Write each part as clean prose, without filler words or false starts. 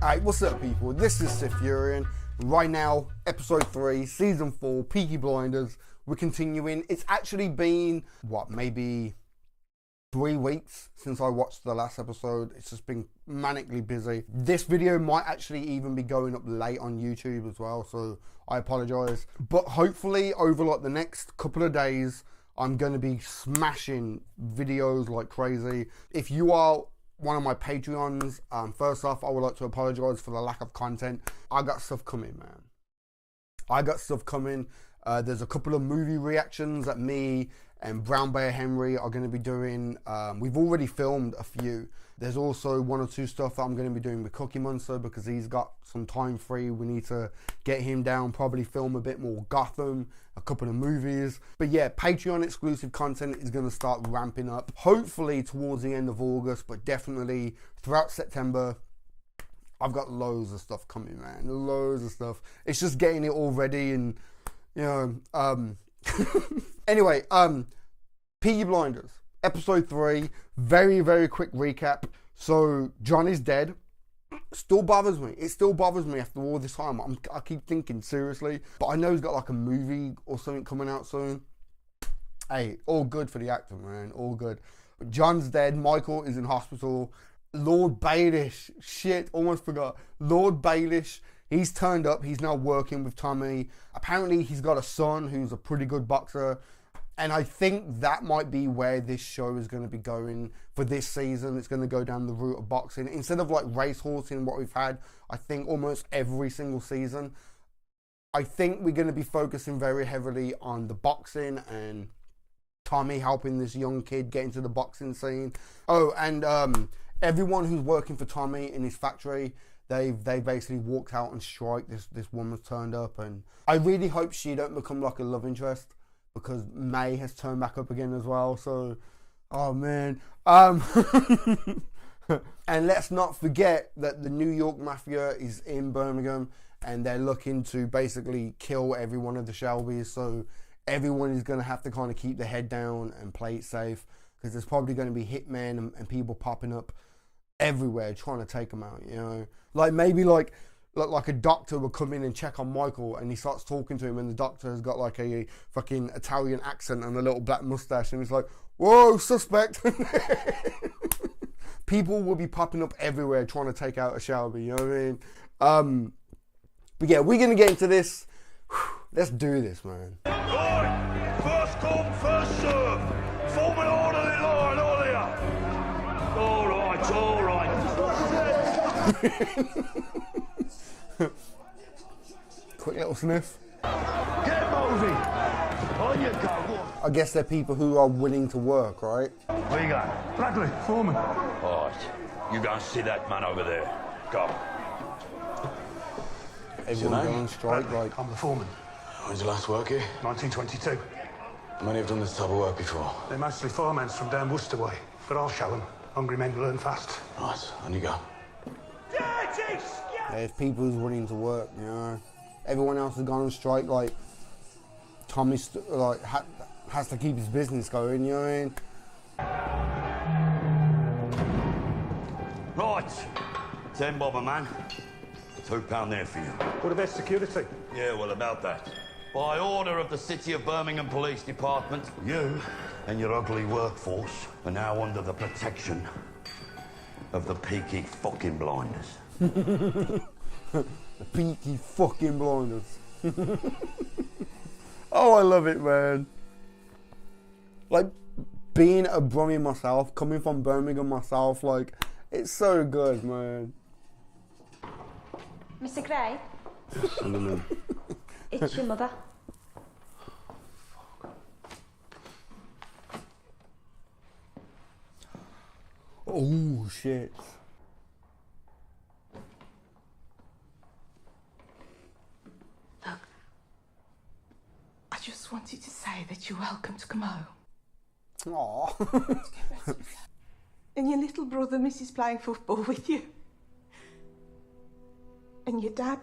Alright, what's up people? This is SiTHFuRioN. Right now, episode 3, season 4, Peaky Blinders. We're continuing. It's actually been, what, maybe 3 weeks since I watched the last episode. It's just been manically busy. This video might actually even be going up late on YouTube as well, so I apologize. But hopefully over like the next couple of days, I'm going to be smashing videos like crazy. If you are one of my Patreons, first off, I would like to apologize for the lack of content. I got stuff coming, man. I got stuff coming. There's a couple of movie reactions that me and Brown Bear Henry are going to be doing. We've already filmed a few. There's also 1 or 2 stuff that I'm going to be doing with Cookie Monster because he's got some time free. We need to get him down, probably film a bit more Gotham, a couple of movies. But yeah, Patreon exclusive content is going to start ramping up, hopefully towards the end of August, but definitely throughout September. I've got loads of stuff coming, man. Loads of stuff. It's just getting it all ready and, you know, anyway, Peaky Blinders, episode 3, very, very quick recap. So, John is dead. Still bothers me. It still bothers me after all this time. I keep thinking, seriously. But I know he's got like a movie or something coming out soon. Hey, all good for the actor, man. All good. But John's dead. Michael is in hospital. Lord Baelish. Shit, almost forgot. Lord Baelish. He's turned up. He's now working with Tommy. Apparently, he's got a son who's a pretty good boxer. And I think that might be where this show is going to be going for this season. It's going to go down the route of boxing. Instead of like racehorsing, what we've had, I think almost every single season, I think we're going to be focusing very heavily on the boxing and Tommy helping this young kid get into the boxing scene. Oh, and everyone who's working for Tommy in his factory, they basically walked out on strike. This woman's turned up, and I really hope she don't become like a love interest because May has turned back up again as well. So, oh man. And let's not forget that the New York Mafia is in Birmingham, and they're looking to basically kill every one of the Shelbys. So everyone is going to have to kind of keep their head down and play it safe because there's probably going to be hitmen and people popping up everywhere trying to take them out, you know. Like maybe like a doctor will come in and check on Michael and he starts talking to him and the doctor has got like a fucking Italian accent and a little black mustache and he's like, whoa, suspect. People will be popping up everywhere trying to take out a Shelby, you know what I mean? But yeah, we're going to get into this. Let's do this, man. Right, first come, first serve. Form an orderly line, all here. All right, all right. Quick little sniff. Get moving. On you go. I guess they're people who are willing to work, right? Where you going? Bradley, foreman. All right, you go and see that man over there. Go. Everyone going on strike, like... I'm the foreman. When's your last work here? 1922. Many have done this type of work before. They're mostly foremen from down Worcester way, but I'll show them. Hungry men learn fast. Right, on you go. There's people who's willing to work, you know. Everyone else has gone on strike, like Tommy like has to keep his business going, you know what I mean? Right, 10 bob a man. £2 there for you. What about security? Yeah, well, about that. By order of the City of Birmingham Police Department, you and your ugly workforce are now under the protection of the Peaky fucking Blinders. The Peaky fucking Blinders. Oh, I love it, man. Like, being a Brummie myself, coming from Birmingham myself, like, it's so good, man. Mr. Gray? Cinnamon. It's your mother. Oh, shit. Look, I just wanted to say that you're welcome to come home. Aww. And your little brother misses playing football with you. And your dad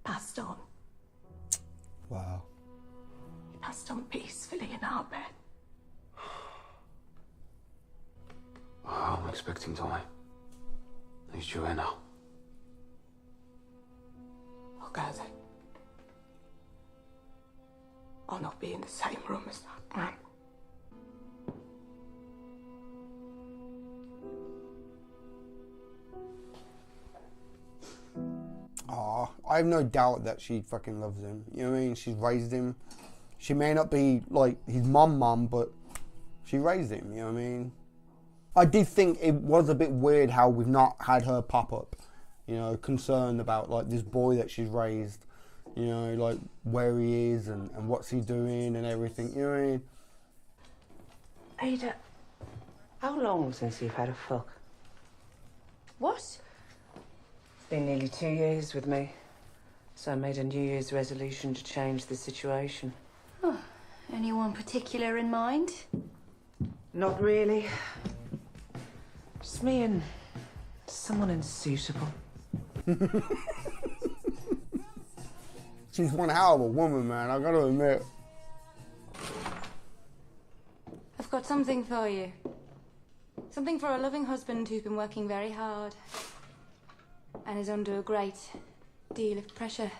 passed on. Wow. He passed on peacefully in our bed. I'm expecting Tommy. least you're here now. I'll go then. I'll not be in the same room as that man. I have no doubt that she fucking loves him. You know what I mean? She's raised him. She may not be like his mum, but she raised him. You know what I mean? I did think it was a bit weird how we've not had her pop up. You know, concerned about like this boy that she's raised. You know, like where he is and what's he doing and everything. You know what I mean? Ada, how long since you've had a fuck? What? It's been nearly 2 years with me. So I made a New Year's resolution to change the situation. Oh, anyone particular in mind? Not really. Just me and someone unsuitable. She's one hell of a woman, man. I gotta admit. I've got something for you. Something for a loving husband who's been working very hard and is under a great deal of pressure.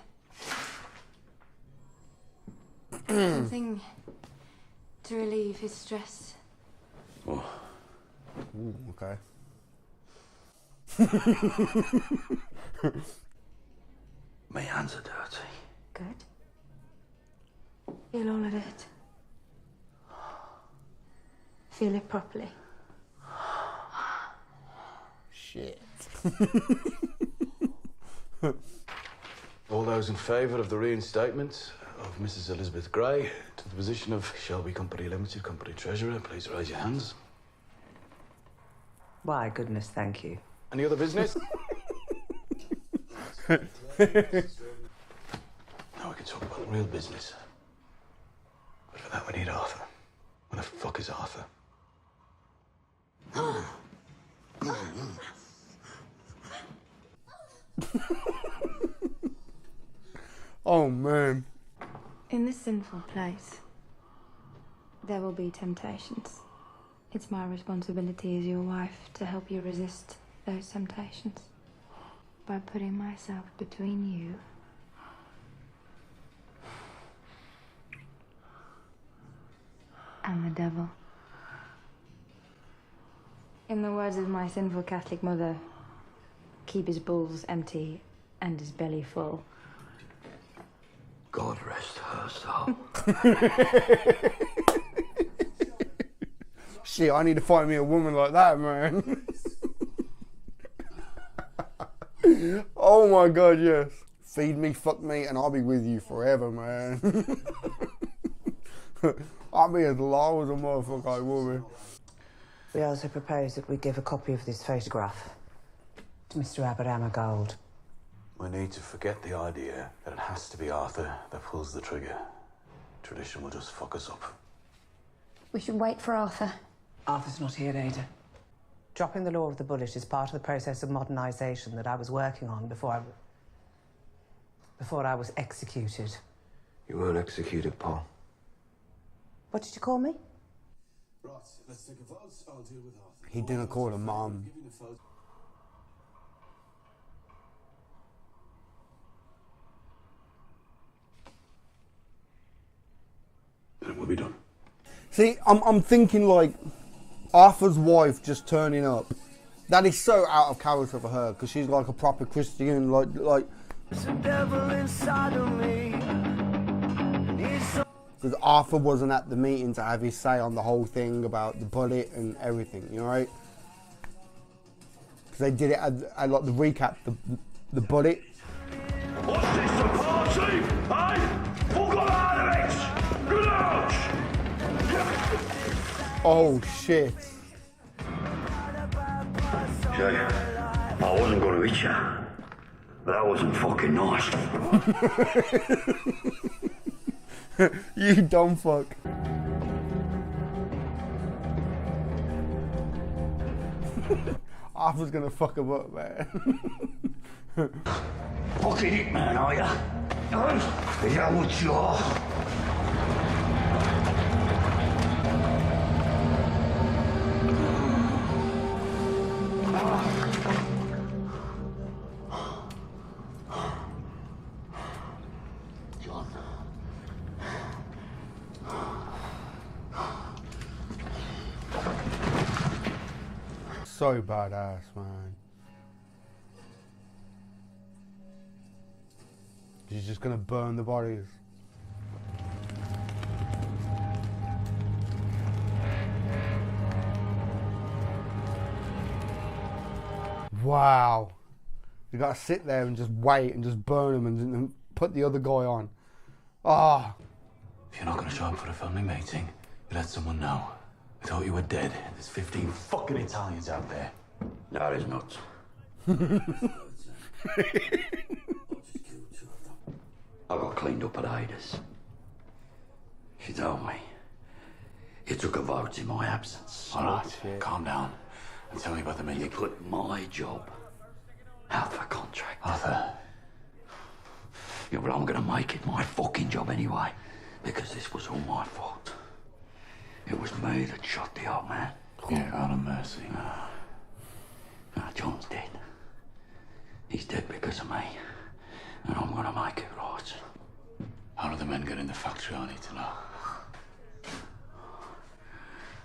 Something to relieve his stress. Oh. Ooh, okay. My hands are dirty. Good. Feel all of it. Feel it properly. Shit. All those in favour of the reinstatement of Mrs. Elizabeth Gray to the position of Shelby Company Limited Company Treasurer, please raise your hands. Why, goodness, thank you. Any other business? Now we can talk about the real business. But for that we need Arthur. Where the fuck is Arthur? Oh man. In this sinful place, there will be temptations. It's my responsibility as your wife to help you resist those temptations by putting myself between you and the devil. In the words of my sinful Catholic mother, keep his balls empty and his belly full. God rest her soul. Shit, I need to find me a woman like that, man. Oh my god, yes. Feed me, fuck me, and I'll be with you forever, man. I'll be as low as a motherfucker, I will be. We also propose that we give a copy of this photograph to Mr. Abraham Gold. We need to forget the idea that it has to be Arthur that pulls the trigger. Tradition will just fuck us up. We should wait for Arthur. Arthur's not here, Ada. Dropping the law of the bullet is part of the process of modernisation that I was working on before I was executed. You weren't executed, Paul. What did you call me? Right, let's take a vote. I'll deal with Arthur. He didn't call her mom. And it will be done. See, I'm thinking like Arthur's wife just turning up. That is so out of character for her because she's like a proper Christian, like. There's a devil inside of me. Because Arthur wasn't at the meeting to have his say on the whole thing about the bullet and everything, you know, right? Because they did it at like the recap, the bullet. What's this, a party? Hey? Who got out of it? Get out! Oh shit. Jay, I wasn't going to hit you. That wasn't fucking nice. You dumb fuck. Arthur's gonna fuck him up, man. Fucking hitman, are ya? Is that what you are? so badass, man. She's just gonna burn the bodies. Wow. You gotta sit there and just wait and just burn them and put the other guy on. Ah. Oh. If you're not gonna show up for a family meeting, you let someone know. I thought you were dead. There's 15 fucking Italians out there. No, there's not. I got cleaned up at Ada's. She told me you took a vote in my absence. All right, calm down and tell me about the meeting. You put my job out for contract. Arthur. Yeah, well, I'm gonna make it my fucking job anyway, because this was all my fault. It was me that shot the old man. Yeah, God have mercy. Now, John's dead. He's dead because of me, and I'm gonna make it right. How do the men get in the factory? I need to know.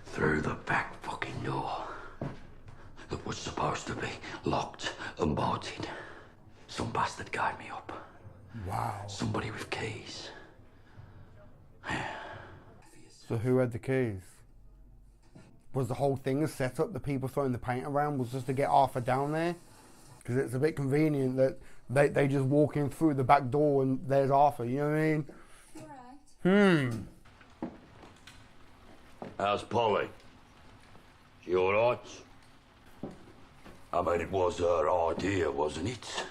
Through the back fucking door that was supposed to be locked and bolted. Some bastard gave me up. Wow. Somebody with keys. So who had the keys? Was the whole thing a setup? The people throwing the paint around was just to get Arthur down there? Because it's a bit convenient that they just walk in through the back door and there's Arthur, you know what I mean? How's Polly? She all right? I mean, it was her idea, wasn't it?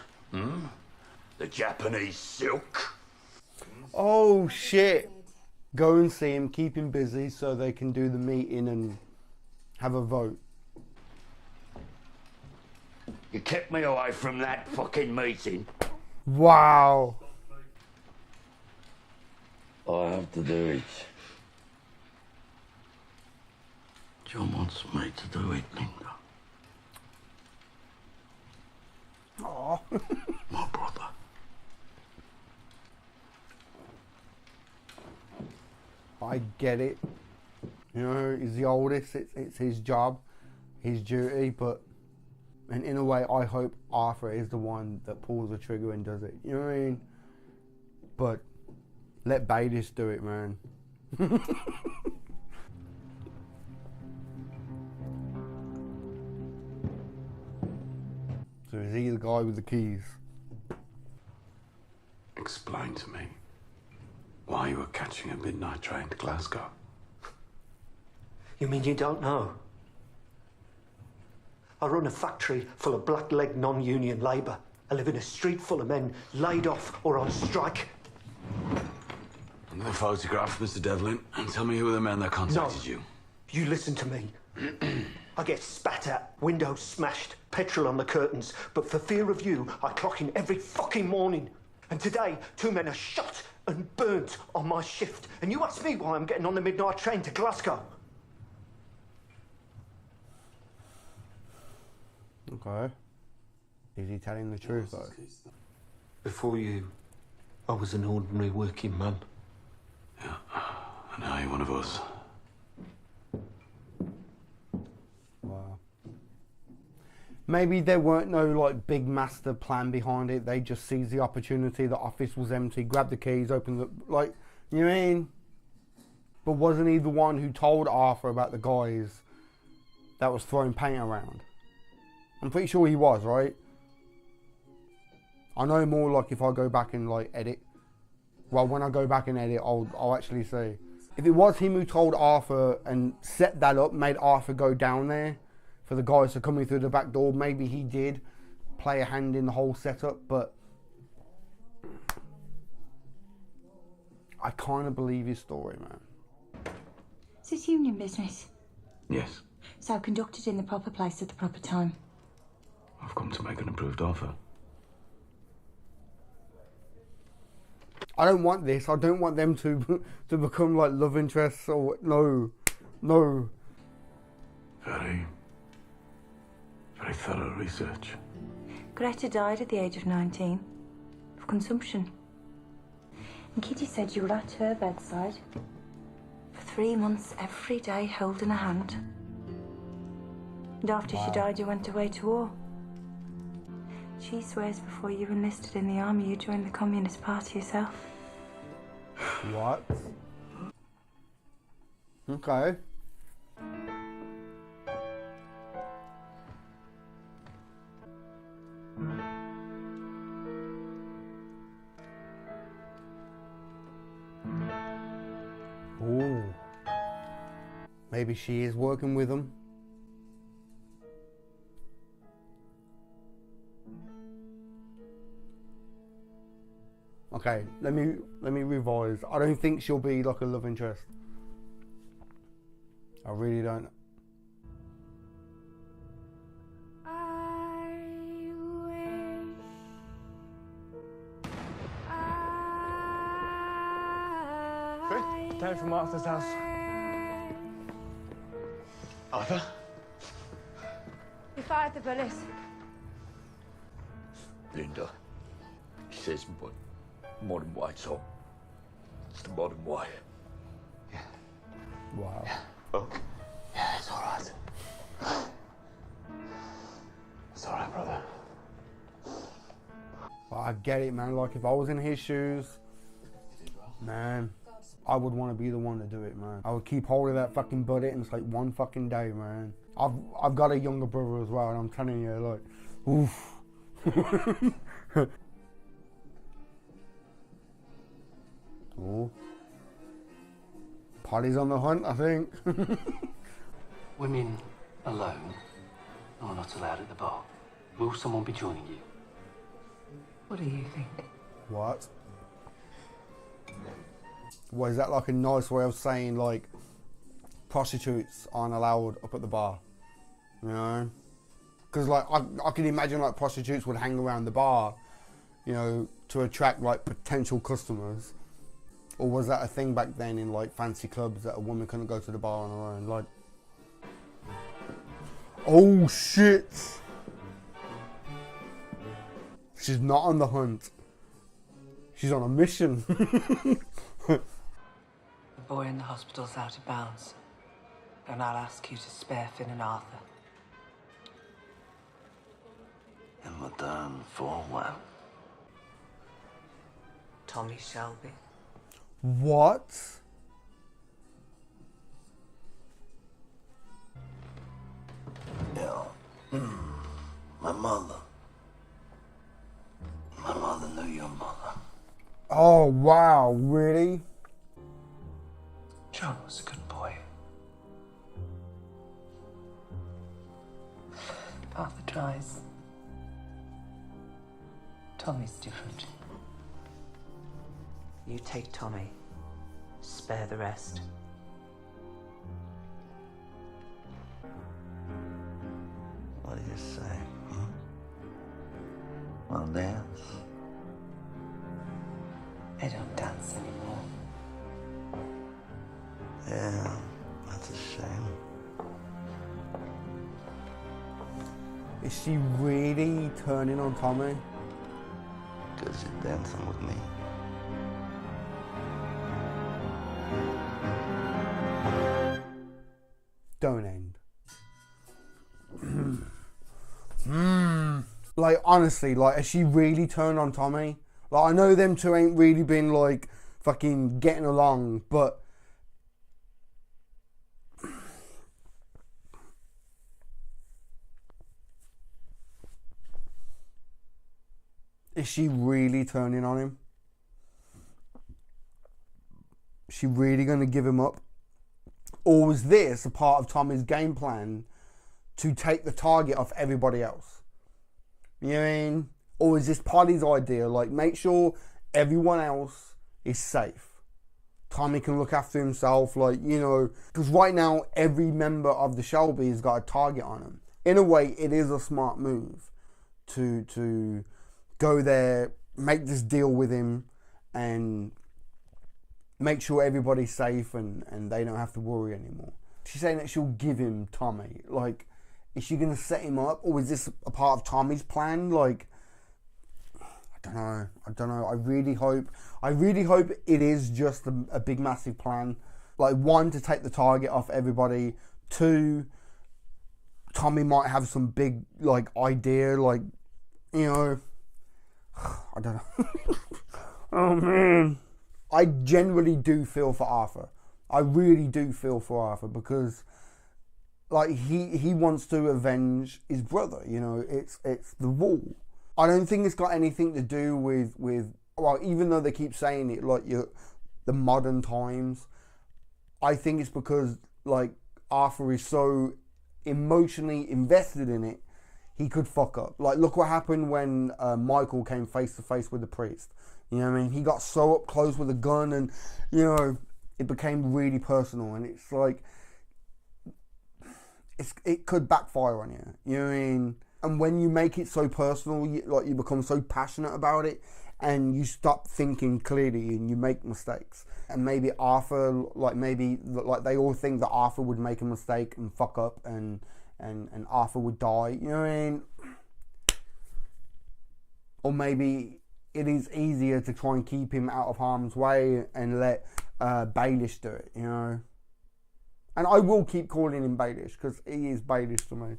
The Japanese silk. Oh shit. Go and see him, keep him busy so they can do the meeting and have a vote. You kept me away from that fucking meeting. Wow. I have to do it. John wants me to do it, Linda. Aww. My brother. I get it. You know, he's the oldest, it's his job, his duty, but and in a way I hope Arthur is the one that pulls the trigger and does it. You know what I mean? But let Baelish do it, man. So is he the guy with the keys? Explain to me why you were catching a midnight train to Glasgow. You mean you don't know? I run a factory full of black-leg non-union labour. I live in a street full of men laid off or on strike. Another photograph, Mr. Devlin, and tell me who are the men that contacted you. You listen to me. I get spat at, windows smashed, petrol on the curtains, but for fear of you, I clock in every fucking morning. And today, 2 men are shot and burnt on my shift. And you ask me why I'm getting on the midnight train to Glasgow. Okay. Is he telling the truth though? Before you, I was an ordinary working man. Yeah, and now you're one of us. Wow. Maybe there weren't no like big master plan behind it. They just seized the opportunity. The office was empty, grabbed the keys, opened the like. You know what I mean? But wasn't he the one who told Arthur about the guys that was throwing paint around? I'm pretty sure he was, right? I know more like if I go back and like edit. Well, when I go back and edit, I'll actually see. If it was him who told Arthur and set that up, made Arthur go down there for the guys to come in through the back door, maybe he did play a hand in the whole setup, but I kind of believe his story, man. Is this union business? Yes, So conducted in the proper place at the proper time. I've come to make an improved offer. I don't want this. I don't want them to become like love interests or no. Very thorough research. Greta died at the age of 19 of consumption. And Kitty said you were at her bedside for 3 months every day holding her hand. And after she died, you went away to war. She swears before you enlisted in the army, you joined the Communist Party yourself. What? Okay. Ooh. Maybe she is working with him. Okay, let me revise. I don't think she'll be like a love interest. I really don't. Down from Arthur's house. Arthur? We fired the bullets. Linda, she says modern way, so it's the modern way. Wow. Oh. Yeah, it's all right. It's all right, brother. Well, I get it, man. Like, if I was in his shoes, man, I would want to be the one to do it, man. I would keep hold of that fucking budget, and it's like one fucking day, man. I've got a younger brother as well, and I'm telling you, like, oof. Oh. Party's on the hunt, I think. Women alone are not allowed at the bar. Will someone be joining you? What do you think? What? What, is that like a nice way of saying, like, prostitutes aren't allowed up at the bar? You know? Because, like, I can imagine, like, prostitutes would hang around the bar, you know, to attract, like, potential customers. Or was that a thing back then in, like, fancy clubs that a woman couldn't go to the bar on her own? Like, oh, shit! She's not on the hunt. She's on a mission. The boy in the hospital's out of bounds, and I'll ask you to spare Finn and Arthur. And Madame foreman. Tommy Shelby. What? Yeah. My mother. My mother knew your mother. Oh, wow, really? John was a good boy. Arthur tries. Tommy's different. You take Tommy. Spare the rest. What do you say? Well, dance. They don't dance anymore. Yeah, that's a shame. Is she really turning on Tommy? Because you're dancing with me. Don't end. Like, honestly, like, has she really turned on Tommy? Like, I know them two ain't really been, like, fucking getting along, but... Is she really turning on him? Is she really going to give him up? Or was this a part of Tommy's game plan to take the target off everybody else? You know what I mean? Or is this Polly's idea? Like, make sure everyone else is safe. Tommy can look after himself, like, you know, because right now every member of the Shelby has got a target on him. In a way, it is a smart move to go there, make this deal with him, and make sure everybody's safe and they don't have to worry anymore. She's saying that she'll give him Tommy. Like, is she going to set him up? Or is this a part of Tommy's plan? Like, I don't know. I really hope it is just a big, massive plan. Like, one, to take the target off everybody. Two, Tommy might have some big, like, idea, like, you know, I don't know. Oh, man. I generally do feel for Arthur. I really do feel for Arthur because, like, he wants to avenge his brother, you know, it's the wall. I don't think it's got anything to do with well, even though they keep saying it, like, the modern times, I think it's because, like, Arthur is so emotionally invested in it, he could fuck up. Like, look what happened when Michael came face to face with the priest. You know what I mean? He got so up close with a gun and, you know, it became really personal. And it's like, it could backfire on you. You know what I mean? And when you make it so personal, you become so passionate about it and you stop thinking clearly and you make mistakes. And maybe Arthur, like they all think that Arthur would make a mistake and fuck up and Arthur would die. You know what I mean? Or maybe it is easier to try and keep him out of harm's way and let Baelish do it, you know? And I will keep calling him Baelish because he is Baelish to me.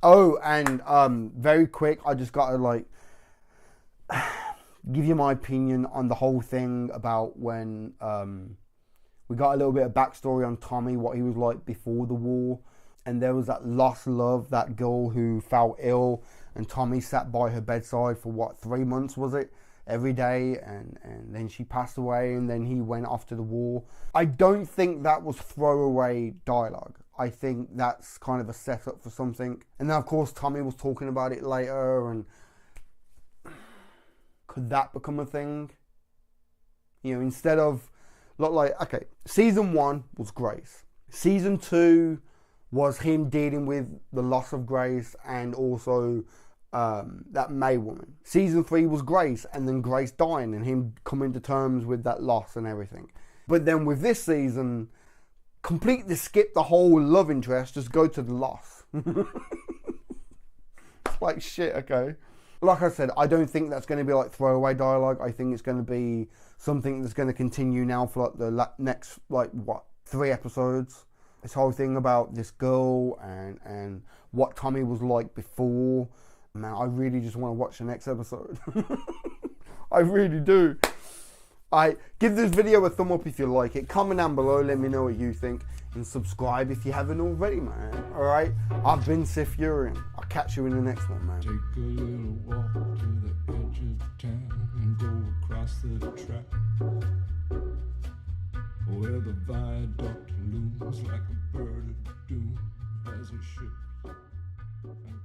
Oh, and very quick, I just got to, like, give you my opinion on the whole thing about when we got a little bit of backstory on Tommy, what he was like before the war. And there was that lost love, that girl who fell ill, and Tommy sat by her bedside for, what, 3 months, was it? Every day, and then she passed away, and then he went off to the war. I don't think that was throwaway dialogue. I think that's kind of a setup for something. And then, of course, Tommy was talking about it later, and could that become a thing? You know, instead of, like, okay, season 1 was Grace. Season 2 was him dealing with the loss of Grace and also that May woman. Season 3 was Grace, and then Grace dying and him coming to terms with that loss and everything. But then with this season, completely skip the whole love interest, just go to the loss. It's like, shit, okay. Like I said, I don't think that's going to be like throwaway dialogue. I think it's going to be something that's going to continue now for like the next, like, what, 3 episodes. This whole thing about this girl and what Tommy was like before. Man, I really just want to watch the next episode. I really do. Give this video a thumb up if you like it. Comment down below, let me know what you think. And subscribe if you haven't already, man. Alright? I've been SiTHFuRioN. I'll catch you in the next one, man. Take a little walk to the edge of town and go across the track, where the viaduct looms like a bird of doom as it ships and